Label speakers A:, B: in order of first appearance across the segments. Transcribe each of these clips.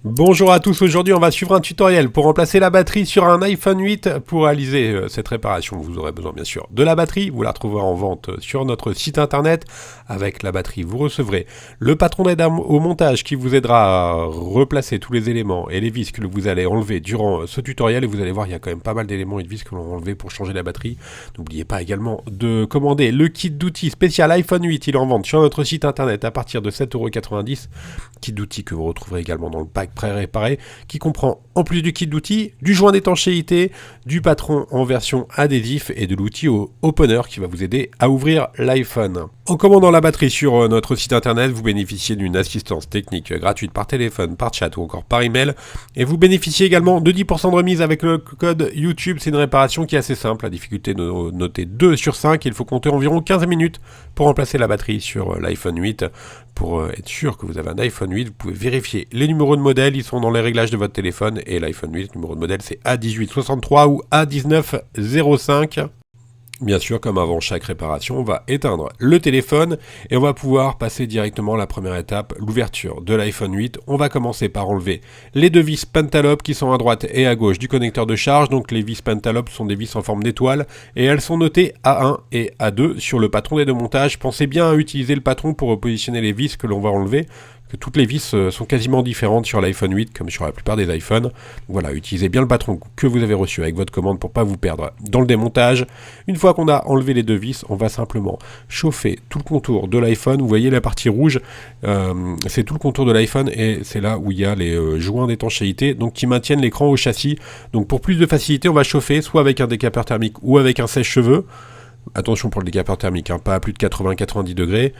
A: Bonjour à tous, aujourd'hui on va suivre un tutoriel pour remplacer la batterie sur un iPhone 8. Pour réaliser cette réparation, vous aurez besoin bien sûr de la batterie, vous la retrouverez en vente sur notre site internet. Avec la batterie, vous recevrez le patron d'aide au montage qui vous aidera à replacer tous les éléments et les vis que vous allez enlever durant ce tutoriel. Et vous allez voir, il y a quand même pas mal d'éléments et de vis que l'on va enlever pour changer la batterie. N'oubliez pas également de commander le kit d'outils spécial iPhone 8, il est en vente sur notre site internet à partir de 7,90 €. Kit d'outils que vous retrouverez également dans le pack pré-réparé, qui comprend, en plus du kit d'outils, du joint d'étanchéité, du patron en version adhésif et de l'outil au opener qui va vous aider à ouvrir l'iPhone. En commandant la batterie sur notre site internet, vous bénéficiez d'une assistance technique gratuite par téléphone, par chat ou encore par email, et vous bénéficiez également de 10% de remise avec le code YouTube. C'est une réparation qui est assez simple, la difficulté de noter 2 sur 5, il faut compter environ 15 minutes pour remplacer la batterie sur l'iPhone 8. Pour être sûr que vous avez un iPhone 8, vous pouvez vérifier les numéros de modèle, ils sont dans les réglages de votre téléphone, et l'iPhone 8, le numéro de modèle c'est A1863 ou A1905. Bien sûr, comme avant chaque réparation, on va éteindre le téléphone et on va pouvoir passer directement à la première étape, l'ouverture de l'iPhone 8. On va commencer par enlever les deux vis Pentalope qui sont à droite et à gauche du connecteur de charge. Donc les vis Pentalope sont des vis en forme d'étoile et elles sont notées A1 et A2 sur le patron des deux montages. Pensez bien à utiliser le patron pour repositionner les vis que l'on va enlever. Toutes les vis sont quasiment différentes sur l'iPhone 8 comme sur la plupart des iPhones. Voilà, utilisez bien le patron que vous avez reçu avec votre commande pour ne pas vous perdre dans le démontage. Une fois qu'on a enlevé les deux vis, on va simplement chauffer tout le contour de l'iPhone. Vous voyez la partie rouge, c'est tout le contour de l'iPhone et c'est là où il y a les joints d'étanchéité donc qui maintiennent l'écran au châssis. Donc pour plus de facilité, on va chauffer soit avec un décapeur thermique ou avec un sèche-cheveux. Attention pour le décapeur thermique, hein, pas à plus de 80-90 degrés.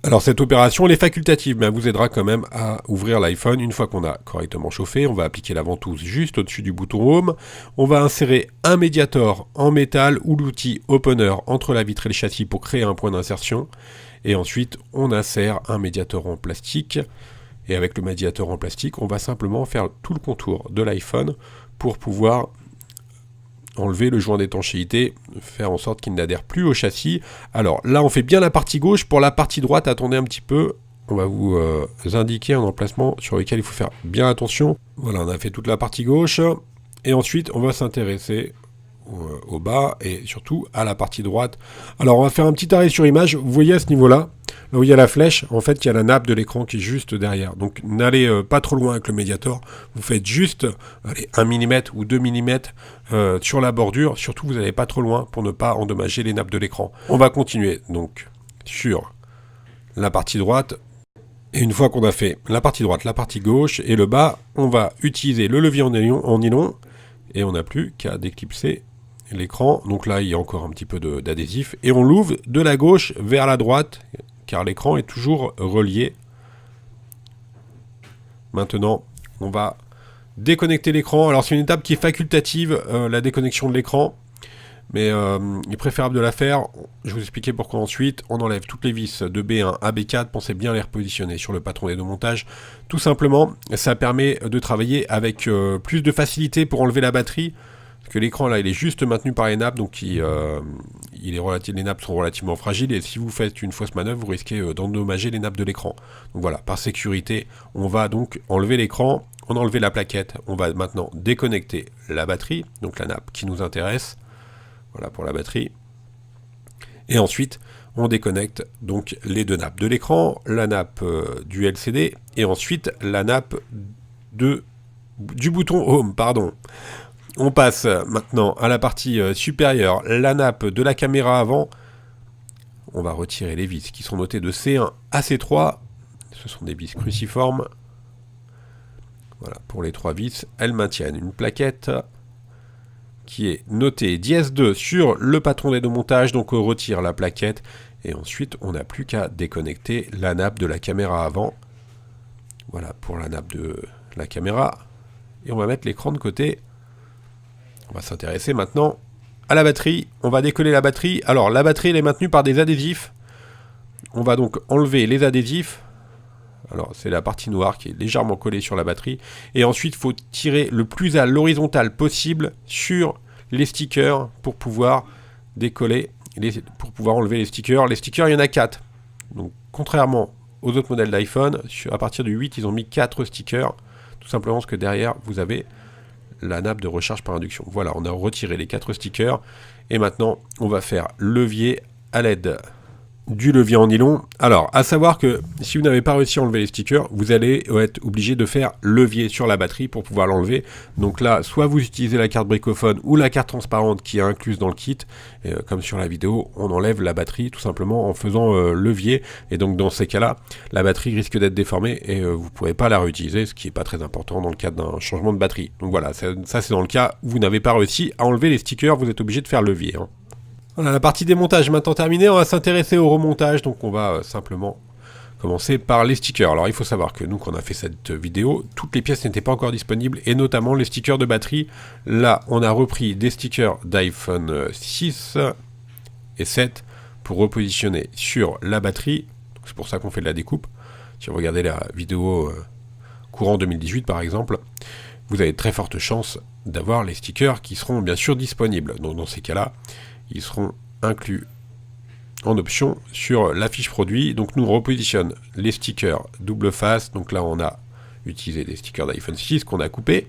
A: Alors cette opération elle est facultative, mais elle vous aidera quand même à ouvrir l'iPhone. Une fois qu'on a correctement chauffé, on va appliquer la ventouse juste au-dessus du bouton Home. On va insérer un médiator en métal ou l'outil Opener entre la vitre et le châssis pour créer un point d'insertion. Et ensuite, on insère un médiator en plastique. Et avec le médiator en plastique, on va simplement faire tout le contour de l'iPhone pour pouvoir enlever le joint d'étanchéité, faire en sorte qu'il n'adhère plus au châssis. Alors là, on fait bien la partie gauche. Pour la partie droite, attendez un petit peu. On va vous indiquer un emplacement sur lequel il faut faire bien attention. Voilà, on a fait toute la partie gauche. Et ensuite, on va s'intéresser au bas et surtout à la partie droite. Alors, on va faire un petit arrêt sur image. Vous voyez à ce niveau-là, là où il y a la flèche, en fait, il y a la nappe de l'écran qui est juste derrière. Donc, n'allez pas trop loin avec le médiator. Vous faites juste 1 mm ou 2 mm sur la bordure. Surtout, vous n'allez pas trop loin pour ne pas endommager les nappes de l'écran. On va continuer donc sur la partie droite. Et une fois qu'on a fait la partie droite, la partie gauche et le bas, on va utiliser le levier en nylon et on n'a plus qu'à déclipser l'écran. Donc là, il y a encore un petit peu d'adhésif et on l'ouvre de la gauche vers la droite car l'écran est toujours relié. Maintenant, on va déconnecter l'écran. Alors c'est une étape qui est facultative, la déconnexion de l'écran. Mais il est préférable de la faire. Je vais vous expliquer pourquoi ensuite. On enlève toutes les vis de B1 à B4. Pensez bien à les repositionner sur le patron des deux montages. Tout simplement, ça permet de travailler avec plus de facilité pour enlever la batterie. Parce que l'écran là, il est juste maintenu par les nappes. Donc les nappes sont relativement fragiles. Et si vous faites une fausse manœuvre, vous risquez d'endommager les nappes de l'écran. Donc voilà, par sécurité, on va donc enlever l'écran. On a enlevé la plaquette. On va maintenant déconnecter la batterie. Donc la nappe qui nous intéresse. Voilà pour la batterie. Et ensuite, on déconnecte donc les deux nappes de l'écran, la nappe du LCD et ensuite la nappe du bouton Home. Pardon. On passe maintenant à la partie supérieure, la nappe de la caméra avant. On va retirer les vis qui sont notées de C1 à C3. Ce sont des vis cruciformes. Voilà, pour les trois vis, elles maintiennent une plaquette qui est noté dièse 2 sur le patron des deux montages, donc on retire la plaquette, et ensuite on n'a plus qu'à déconnecter la nappe de la caméra avant. Voilà pour la nappe de la caméra, et on va mettre l'écran de côté. On va s'intéresser maintenant à la batterie, on va décoller la batterie. Alors la batterie elle est maintenue par des adhésifs, on va donc enlever les adhésifs. Alors c'est la partie noire qui est légèrement collée sur la batterie. Et ensuite il faut tirer le plus à l'horizontale possible sur les stickers pour pouvoir décoller, pour pouvoir enlever les stickers. Les stickers il y en a 4. Donc contrairement aux autres modèles d'iPhone, à partir du 8 ils ont mis 4 stickers. Tout simplement parce que derrière, vous avez la nappe de recharge par induction. Voilà, on a retiré les 4 stickers. Et maintenant, on va faire levier à l'aide du levier en nylon. Alors, à savoir que si vous n'avez pas réussi à enlever les stickers, vous allez être obligé de faire levier sur la batterie pour pouvoir l'enlever. Donc là, soit vous utilisez la carte bricophone ou la carte transparente qui est incluse dans le kit. Et, comme sur la vidéo, on enlève la batterie tout simplement en faisant levier. Et donc dans ces cas-là, la batterie risque d'être déformée et vous ne pourrez pas la réutiliser, ce qui n'est pas très important dans le cadre d'un changement de batterie. Donc voilà, ça c'est dans le cas où vous n'avez pas réussi à enlever les stickers, vous êtes obligé de faire levier. Voilà, la partie démontage maintenant terminée, on va s'intéresser au remontage, donc on va simplement commencer par les stickers. Alors il faut savoir que nous, quand on a fait cette vidéo, toutes les pièces n'étaient pas encore disponibles, et notamment les stickers de batterie. Là, on a repris des stickers d'iPhone 6 et 7 pour repositionner sur la batterie, c'est pour ça qu'on fait de la découpe. Si vous regardez la vidéo courant 2018 par exemple, vous avez de très fortes chances d'avoir les stickers qui seront bien sûr disponibles. Donc dans ces cas-là, ils seront inclus en option sur la fiche produit. Donc nous on repositionne les stickers double face. Donc là on a utilisé des stickers d'iPhone 6 qu'on a coupés.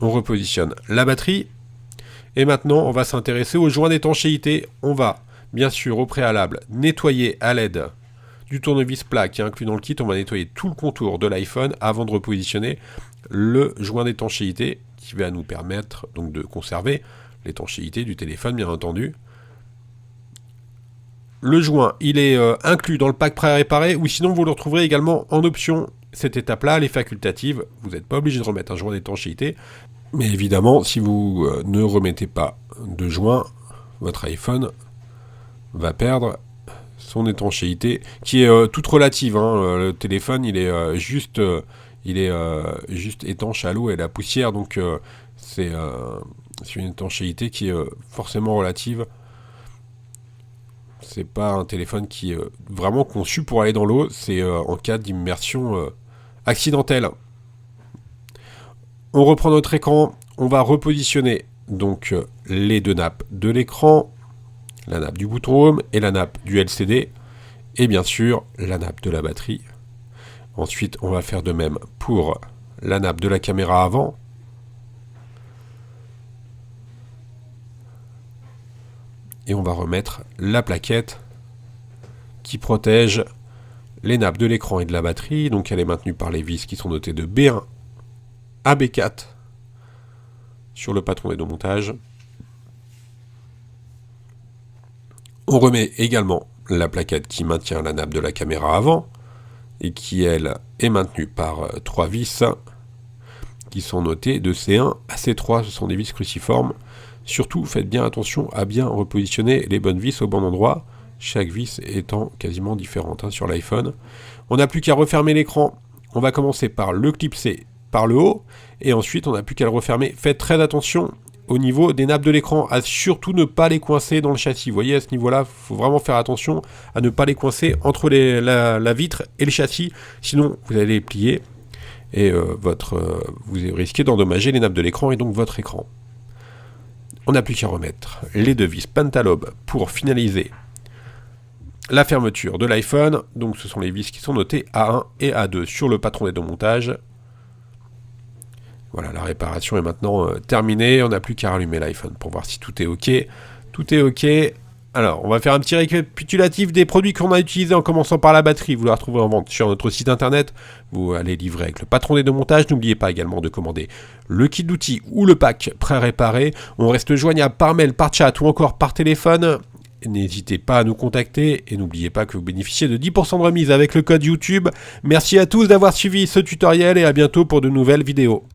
A: On repositionne la batterie. Et maintenant on va s'intéresser aux joints d'étanchéité. On va bien sûr au préalable nettoyer à l'aide du tournevis plat qui est inclus dans le kit. On va nettoyer tout le contour de l'iPhone avant de repositionner le joint d'étanchéité qui va nous permettre donc de conserver l'étanchéité du téléphone, bien entendu. Le joint, il est inclus dans le pack prêt à réparer, ou sinon vous le retrouverez également en option. Cette étape-là, elle est facultative. Vous n'êtes pas obligé de remettre un joint d'étanchéité. Mais évidemment, si vous ne remettez pas de joint, votre iPhone va perdre son étanchéité, qui est toute relative. Le téléphone, il est juste étanche à l'eau et à la poussière, donc c'est une étanchéité qui est forcément relative. C'est pas un téléphone qui est vraiment conçu pour aller dans l'eau, c'est en cas d'immersion accidentelle. On reprend notre écran, on va repositionner donc les 2 nappes de l'écran, la nappe du bouton Home et la nappe du LCD, et bien sûr la nappe de la batterie. Ensuite, on va faire de même pour la nappe de la caméra avant. Et on va remettre la plaquette qui protège les nappes de l'écran et de la batterie. Donc elle est maintenue par les vis qui sont notées de B1 à B4 sur le patron des deux montages. On remet également la plaquette qui maintient la nappe de la caméra avant et qui, elle, est maintenue par 3 vis qui sont notées de C1 à C3. Ce sont des vis cruciformes. Surtout, faites bien attention à bien repositionner les bonnes vis au bon endroit, chaque vis étant quasiment différente sur l'iPhone. On n'a plus qu'à refermer l'écran. On va commencer par le clipser par le haut, et ensuite on n'a plus qu'à le refermer. Faites très attention au niveau des nappes de l'écran, à surtout ne pas les coincer dans le châssis. Vous voyez, à ce niveau-là, il faut vraiment faire attention à ne pas les coincer entre la vitre et le châssis, sinon vous allez les plier, et vous risquez d'endommager les nappes de l'écran et donc votre écran. On n'a plus qu'à remettre les 2 vis Pentalobe pour finaliser la fermeture de l'iPhone. Donc ce sont les vis qui sont notées A1 et A2 sur le patron des 2 montages. Voilà, la réparation est maintenant terminée. On n'a plus qu'à rallumer l'iPhone pour voir si tout est OK. Tout est OK. Alors, on va faire un petit récapitulatif des produits qu'on a utilisés en commençant par la batterie. Vous la retrouvez en vente sur notre site internet. Vous allez livrer avec le patron des 2 montages. N'oubliez pas également de commander le kit d'outils ou le pack pré-réparé. On reste joignable par mail, par chat ou encore par téléphone. N'hésitez pas à nous contacter et n'oubliez pas que vous bénéficiez de 10% de remise avec le code YouTube. Merci à tous d'avoir suivi ce tutoriel et à bientôt pour de nouvelles vidéos.